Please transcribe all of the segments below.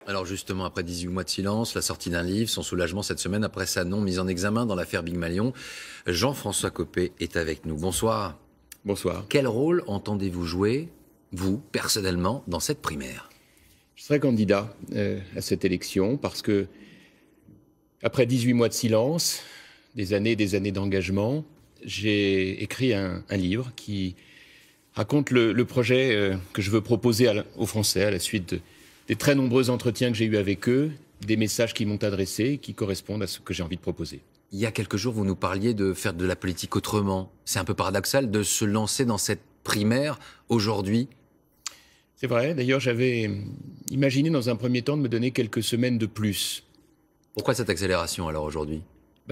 Alors justement, après 18 mois de silence, la sortie d'un livre, son soulagement cette semaine après sa non-mise en examen dans l'affaire Big Malion, Jean-François Copé est avec nous. Bonsoir. Bonsoir. Quel rôle entendez-vous jouer, vous, personnellement, dans cette primaire? Je serai candidat à cette élection parce que, après 18 mois de silence, des années d'engagement, j'ai écrit un livre qui raconte le projet que je veux proposer aux Français à la suite des très nombreux entretiens que j'ai eus avec eux, des messages qu'ils m'ont adressés qui correspondent à ce que j'ai envie de proposer. Il y a quelques jours, vous nous parliez de faire de la politique autrement. C'est un peu paradoxal de se lancer dans cette primaire aujourd'hui. C'est vrai, d'ailleurs j'avais imaginé dans un premier temps de me donner quelques semaines de plus. Pourquoi cette accélération alors aujourd'hui?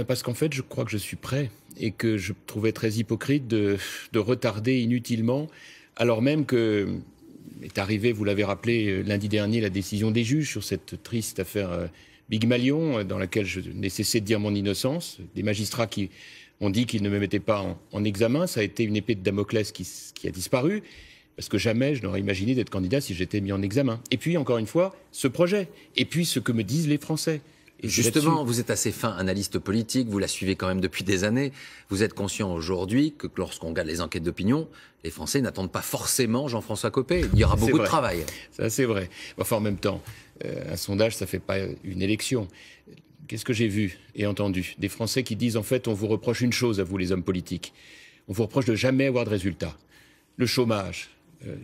Parce qu'en fait je crois que je suis prêt et que je trouvais très hypocrite de retarder inutilement, alors même que est arrivé, vous l'avez rappelé, lundi dernier, la décision des juges sur cette triste affaire Big Malion, dans laquelle je n'ai cessé de dire mon innocence. Des magistrats qui ont dit qu'ils ne me mettaient pas en examen. Ça a été une épée de Damoclès qui a disparu, parce que jamais je n'aurais imaginé d'être candidat si j'étais mis en examen. Et puis, encore une fois, ce projet. Et puis, ce que me disent les Français. Et justement, vous êtes assez fin analyste politique, vous la suivez quand même depuis des années. Vous êtes conscient aujourd'hui que lorsqu'on regarde les enquêtes d'opinion, les Français n'attendent pas forcément Jean-François Copé. Il y aura beaucoup de travail. Ça, c'est vrai. Enfin, en même temps, un sondage, ça ne fait pas une élection. Qu'est-ce que j'ai vu et entendu? Des Français qui disent, en fait, on vous reproche une chose à vous, les hommes politiques. On vous reproche de jamais avoir de résultats. Le chômage,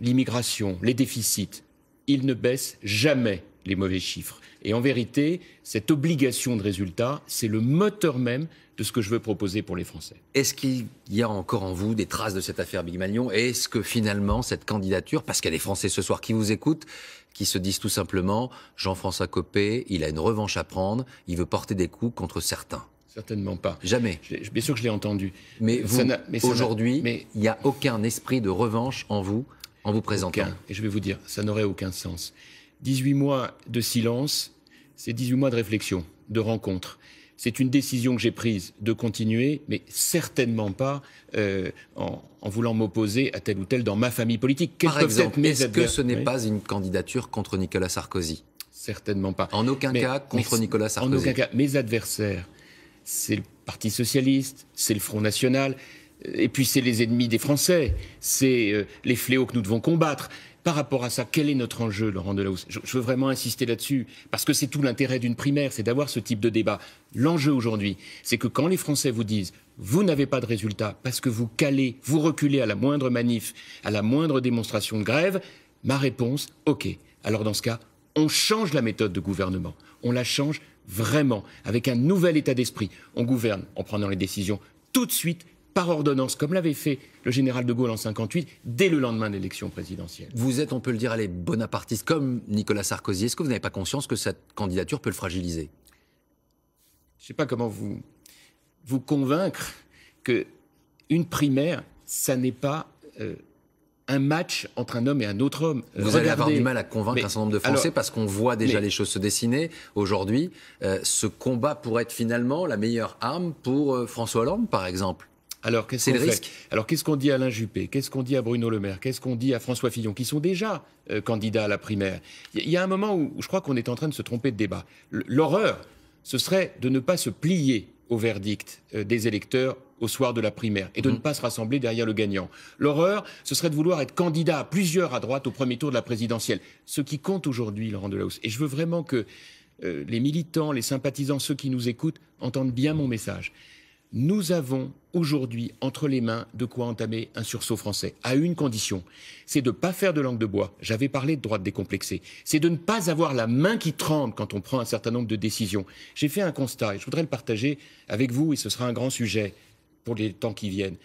l'immigration, les déficits, ils ne baissent jamais les mauvais chiffres. Et en vérité, cette obligation de résultat, c'est le moteur même de ce que je veux proposer pour les Français. Est-ce qu'il y a encore en vous des traces de cette affaire Big Malion? Et est-ce que finalement, cette candidature, parce qu'il y a des Français ce soir qui vous écoutent, qui se disent tout simplement, Jean-François Copé, il a une revanche à prendre, il veut porter des coups contre certains? Certainement pas. Jamais. Bien sûr que je l'ai entendu. Mais vous, aujourd'hui, il n'y a aucun esprit de revanche en vous présentant. Aucun. Et je vais vous dire, ça n'aurait aucun sens. 18 mois de silence, c'est 18 mois de réflexion, de rencontre. C'est une décision que j'ai prise de continuer, mais certainement pas en voulant m'opposer à tel ou tel dans ma famille politique. Par exemple, est-ce que ce n'est pas une candidature contre Nicolas Sarkozy? Certainement pas. En aucun cas contre Nicolas Sarkozy? En aucun cas. Mes adversaires, c'est le Parti socialiste, c'est le Front national, et puis c'est les ennemis des Français, c'est les fléaux que nous devons combattre. Par rapport à ça, quel est notre enjeu, Laurent Delahousse? Je veux vraiment insister là-dessus, parce que c'est tout l'intérêt d'une primaire, c'est d'avoir ce type de débat. L'enjeu aujourd'hui, c'est que quand les Français vous disent « vous n'avez pas de résultat parce que vous calez, vous reculez à la moindre manif, à la moindre démonstration de grève », ma réponse, ok. Alors dans ce cas, on change la méthode de gouvernement. On la change vraiment, avec un nouvel état d'esprit. On gouverne en prenant les décisions tout de suite, par ordonnance, comme l'avait fait le général de Gaulle en 1958, dès le lendemain de l'élection présidentielle. Vous êtes, on peut le dire, bonapartiste comme Nicolas Sarkozy. Est-ce que vous n'avez pas conscience que cette candidature peut le fragiliser? Je ne sais pas comment vous convaincre qu'une primaire, ça n'est pas un match entre un homme et un autre homme. Vous allez avoir du mal à convaincre un certain nombre de Français parce qu'on voit déjà les choses se dessiner. Aujourd'hui, ce combat pourrait être finalement la meilleure arme pour François Hollande, par exemple. Alors, qu'est-ce qu'on fait? Alors, qu'est-ce qu'on dit à Alain Juppé? Qu'est-ce qu'on dit à Bruno Le Maire? Qu'est-ce qu'on dit à François Fillon, qui sont déjà candidats à la primaire? Il y a un moment où je crois qu'on est en train de se tromper de débat. L'horreur, ce serait de ne pas se plier au verdict des électeurs au soir de la primaire et de ne pas se rassembler derrière le gagnant. L'horreur, ce serait de vouloir être candidat à plusieurs à droite au premier tour de la présidentielle. Ce qui compte aujourd'hui, Laurent Delahousse, et je veux vraiment que les militants, les sympathisants, ceux qui nous écoutent, entendent bien mon message. Nous avons aujourd'hui entre les mains de quoi entamer un sursaut français, à une condition, c'est de ne pas faire de langue de bois. J'avais parlé de droite décomplexée. C'est de ne pas avoir la main qui tremble quand on prend un certain nombre de décisions. J'ai fait un constat et je voudrais le partager avec vous et ce sera un grand sujet pour les temps qui viennent.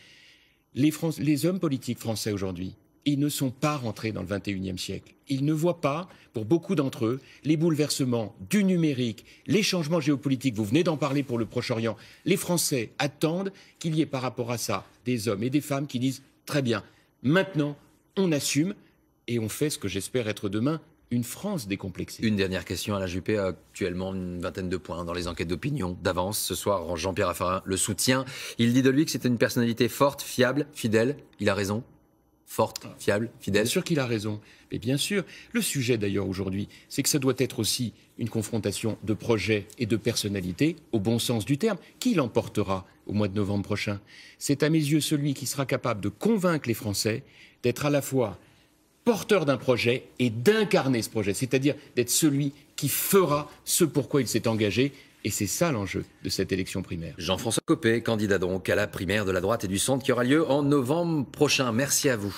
Les hommes politiques français aujourd'hui, ils ne sont pas rentrés dans le XXIe siècle. Ils ne voient pas, pour beaucoup d'entre eux, les bouleversements du numérique, les changements géopolitiques. Vous venez d'en parler pour le Proche-Orient. Les Français attendent qu'il y ait par rapport à ça des hommes et des femmes qui disent « Très bien, maintenant, on assume et on fait ce que j'espère être demain une France décomplexée. » Une dernière question. Alain Juppé a actuellement une vingtaine de points dans les enquêtes d'opinion d'avance. Ce soir, Jean-Pierre Raffarin le soutient. Il dit de lui que c'est une personnalité forte, fiable, fidèle. Il a raison? forte, fiable, fidèle? Bien sûr qu'il a raison. Mais bien sûr, le sujet d'ailleurs aujourd'hui, c'est que ça doit être aussi une confrontation de projets et de personnalités, au bon sens du terme. Qui l'emportera au mois de novembre prochain? C'est à mes yeux celui qui sera capable de convaincre les Français d'être à la fois porteur d'un projet et d'incarner ce projet, c'est-à-dire d'être celui qui fera ce pourquoi il s'est engagé. Et c'est ça l'enjeu de cette élection primaire. Jean-François Copé, candidat donc à la primaire de la droite et du centre qui aura lieu en novembre prochain. Merci à vous.